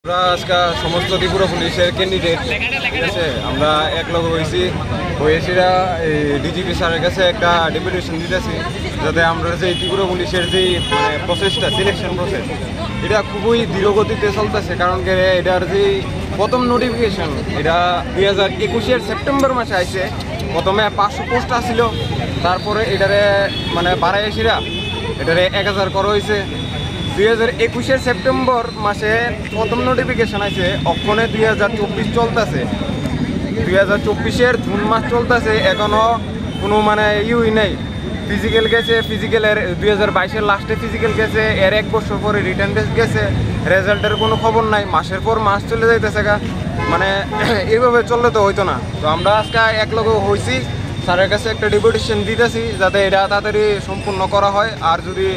আমরা আজকে সমস্ত ত্রিপুরা পুলিশের ক্যান্ডিডেট ঠিক আছে, আমরা একলগে হয়েছিরা ডিজিপি স্যারের কাছে একটা ডেপুটেশন দিতেছি যাতে আমরা যে ত্রিপুরা পুলিশের যে মানে প্রসেসটা সিলেকশন প্রসেস এটা খুবই ধীরগতিতে চলতেছে। কারণ কি এটার যে প্রথম নোটিফিকেশন এটা 2021-এর সেপ্টেম্বর মাসে আইছে। প্রথমে 500 পোস্ট আসছিল, তারপরে এটারে মানে বাড়াইছিরা এটারে 1000 করা হয়েছে। 2021-এর সেপ্টেম্বর মাসে প্রথম নোটিফিকেশন আছে, অক্ষণে 2024 চলতেছে। 2024-এর জুন মাস চলতেছে, এখনও কোনো মানে নেই। ফিজিক্যাল গেছে, ফিজিক্যালের 2022-এর লাস্টে ফিজিক্যাল গেছে, এর 1 বছর পরে রিটার্ন টেস্ট গেছে, রেজাল্টের কোনো খবর নাই। মাসের পর মাস চলে যাইতেছে গা, মানে এইভাবে চললে তো হইতো না। তো আমরা আজকে একলগে হয়েছি, স্যারের কাছে একটা ডেপুটেশন দিতেছি যাতে এটা তাড়াতাড়ি সম্পূর্ণ করা হয়। আর যদি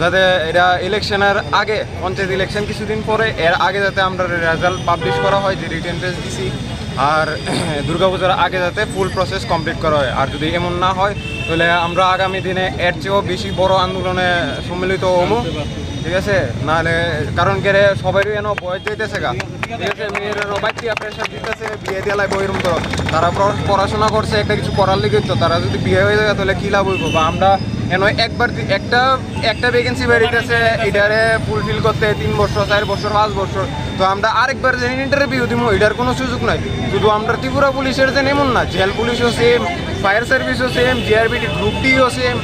যাতে এটা ইলেকশনের আগে, পঞ্চায়েত ইলেকশন কিছুদিন পরে, এর আগে যাতে আমরা রেজাল্ট পাবলিশ করা হয় যে রিটেন টেস্ট দিছি, আর দুর্গাপূজার আগে যাতে ফুল প্রসেস কমপ্লিট করা হয়। আর যদি এমন না হয় তাহলে আমরা আগামী দিনে এর চেয়েও বেশি বড় আন্দোলনে সম্মিলিত হবো, ঠিক আছে। নাহলে কারণ কে সবাই এনে বয়স যাইতেছে গা, ঠিক আছে। মেয়েরাও বাচ্চা প্রেশার দিতেছে, বিয়ে দিয়ে লাগবে এরকম তো। তারা পড়াশোনা করছে, একটা কিছু করার লিগে, তো তারা যদি বিয়ে হয়ে যায় তাহলে কী লাভ হইব। বা আমরা এনে একবার একটা ভ্যাকেন্সি বেরিয়েছে, এটারে ফুলফিল করতে 3 বছর, 4 বছর, 5 বছর। তো আমরা আরেকবার যে ইন্টারভিউ দিব এটার কোনো সুযোগ নাই। শুধু আমরা ত্রিপুরা পুলিশের যে এমন না, জেল পুলিশও সেম, ফায়ার সার্ভিসও সেম, জিআরবিটি গ্রুপ ডিও সেম।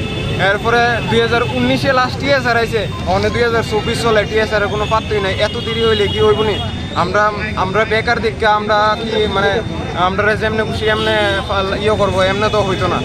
এরপরে 2019-এ লাস্ট টিএসআর আইছে, অনেক 2024 চলে, টিএসআরের কোনো পাত্রই নাই। এত দেরি হইলে কি হইব নি? আমরা বেকার দিককে আমরা কি মানে আমরা যেমনি খুশি এমনি করবো, এমনি তো হইতো না।